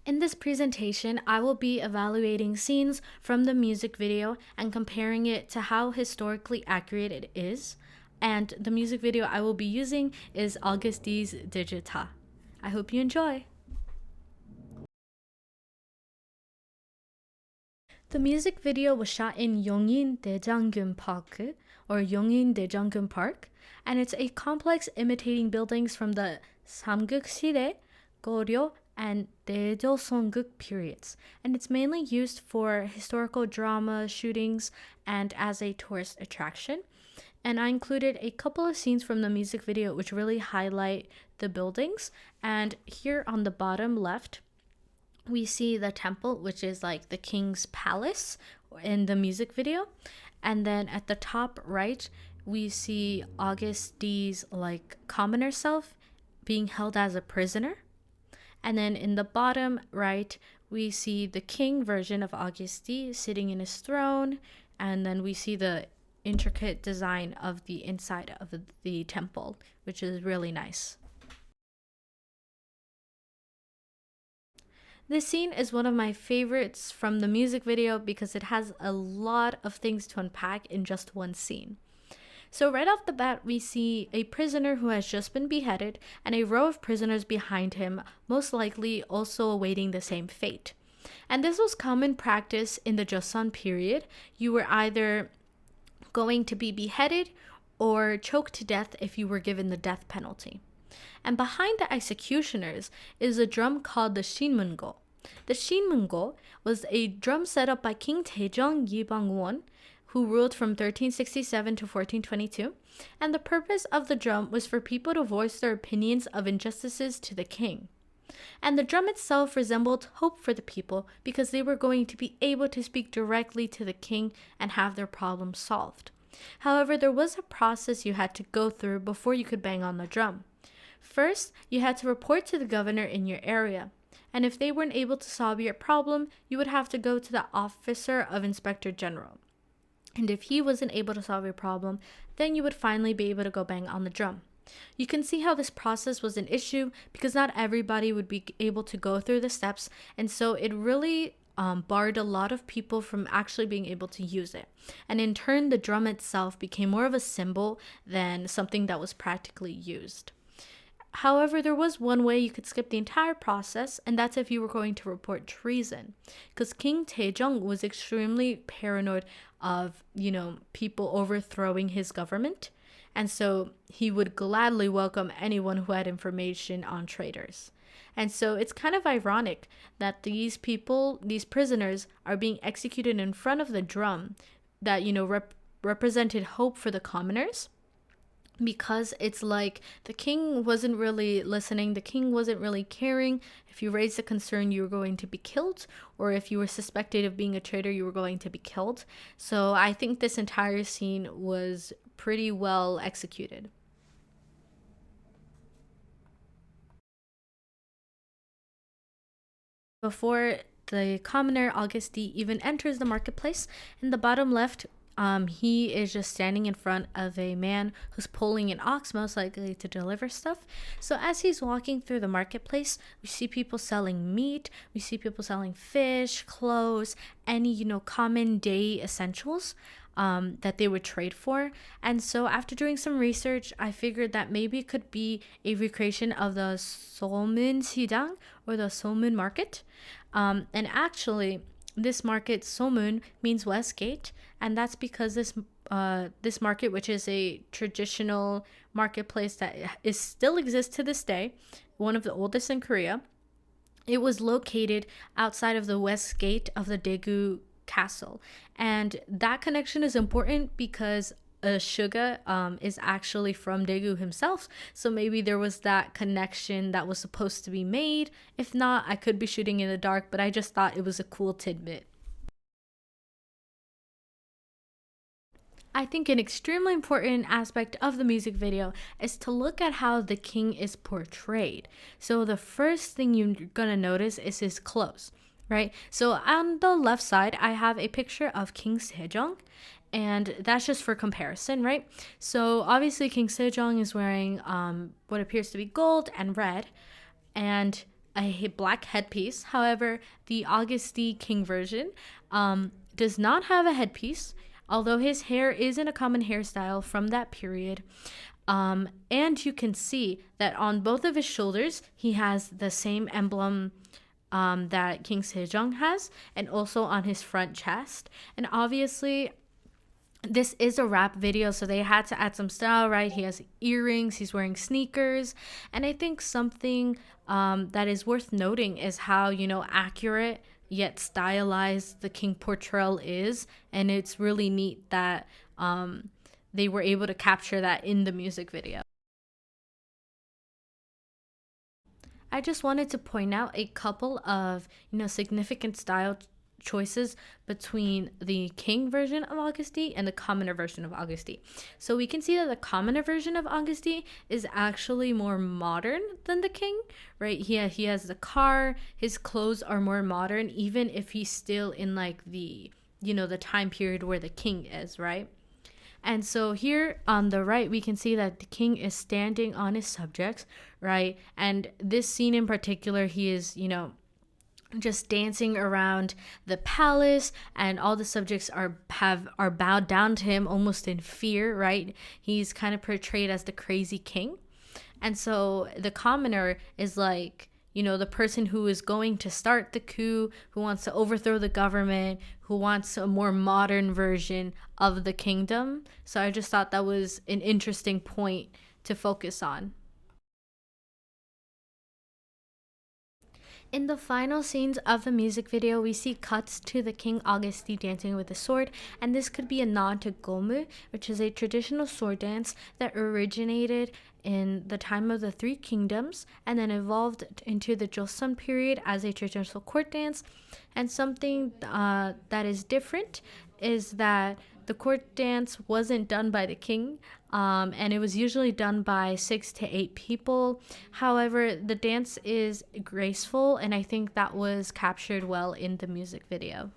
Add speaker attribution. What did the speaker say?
Speaker 1: In this presentation, I will be evaluating scenes from the music video and comparing it to how historically accurate it is. And the music video I will be using is Augustis Digita. I hope you enjoy. The music video was shot in Yongin Daejangun Park, or Yongin Daejangun Park, and it's a complex imitating buildings from the Samguk Sire, Goryeo, and Daejo Songguk periods, and it's mainly used for historical drama shootings and as a tourist attraction. And I included a couple of scenes from the music video which really highlight the buildings. And here on the bottom left, we see the temple, which is like the king's palace in the music video. And then at the top right, we see August D's like commoner self being held as a prisoner. And then in the bottom right, we see the king version of August D sitting in his throne. And then we see the intricate design of the inside of the temple, which is really nice. This scene is one of my favorites from the music video because it has a lot of things to unpack in just one scene. So right off the bat, we see a prisoner who has just been beheaded and a row of prisoners behind him, most likely also awaiting the same fate. And this was common practice in the Joseon period. You were either going to be beheaded or choked to death if you were given the death penalty. And behind the executioners is a drum called the Shinmungo. The Shinmungo was a drum set up by King Taejong Yibangwon, who ruled from 1367 to 1422, and the purpose of the drum was for people to voice their opinions of injustices to the king. And the drum itself resembled hope for the people because they were going to be able to speak directly to the king and have their problems solved. However, there was a process you had to go through before you could bang on the drum. First, you had to report to the governor in your area. And if they weren't able to solve your problem, you would have to go to the officer of Inspector General. And if he wasn't able to solve your problem, then you would finally be able to go bang on the drum. You can see how this process was an issue because not everybody would be able to go through the steps, and so it really barred a lot of people from actually being able to use it. And in turn, the drum itself became more of a symbol than something that was practically used. However, there was one way you could skip the entire process, and that's if you were going to report treason. Because King Taejong was extremely paranoid of, people overthrowing his government. And so he would gladly welcome anyone who had information on traitors. And so it's kind of ironic that these prisoners, are being executed in front of the drum that, represented hope for the commoners. Because it's like the king wasn't really listening, the king wasn't really caring. If you raised a concern, you were going to be killed, or if you were suspected of being a traitor, you were going to be killed. So I think this entire scene was pretty well executed. Before the commoner August D even enters the marketplace, in the bottom left, he is just standing in front of a man who's pulling an ox, most likely to deliver stuff. So as he's walking through the marketplace, we see people selling meat, we see people selling fish, clothes, any, common day essentials that they would trade for. And so after doing some research, I figured that maybe it could be a recreation of the Somun Sidang, or the Somun market. And actually, this market, Somun, means West Gate, and that's because this market, which is a traditional marketplace that still exists to this day, one of the oldest in Korea, it was located outside of the West Gate of the Daegu Castle. And that connection is important because Suga is actually from Daegu himself, so maybe there was that connection that was supposed to be made. If not, I could be shooting in the dark, but I just thought it was a cool tidbit. I think an extremely important aspect of the music video is to look at how the king is portrayed. So the first thing you're gonna notice is his clothes, right? So on the left side, I have a picture of King Sejong, and that's just for comparison, right? So obviously King Sejong is wearing what appears to be gold and red, and a black headpiece. However, the Auguste King version does not have a headpiece, although his hair isn't a common hairstyle from that period. And you can see that on both of his shoulders, he has the same emblem that King Sejong has, and also on his front chest. And obviously, this is a rap video, so they had to add some style, right? He has earrings, he's wearing sneakers. And I think something that is worth noting is how, accurate yet stylized the king portrayal is. And it's really neat that they were able to capture that in the music video. I just wanted to point out a couple of, significant style choices between the king version of Auguste and the commoner version of Auguste. So we can see that the commoner version of Auguste is actually more modern than the king, right? He has the car, his clothes are more modern, even if he's still in like the time period where the king is, right? And so here on the right, we can see that the king is standing on his subjects, right? And this scene in particular, he is, just dancing around the palace, and all the subjects are bowed down to him almost in fear, right? He's kind of portrayed as the crazy king. And so the commoner is like, the person who is going to start the coup, who wants to overthrow the government, who wants a more modern version of the kingdom. So I just thought that was an interesting point to focus on. In the final scenes of the music video, we see cuts to the King Auguste dancing with a sword, and this could be a nod to Gomu, which is a traditional sword dance that originated in the time of the Three Kingdoms and then evolved into the Joseon period as a traditional court dance. And something that is different is that the court dance wasn't done by the king, and it was usually done by 6 to 8 people. However, the dance is graceful, and I think that was captured well in the music video.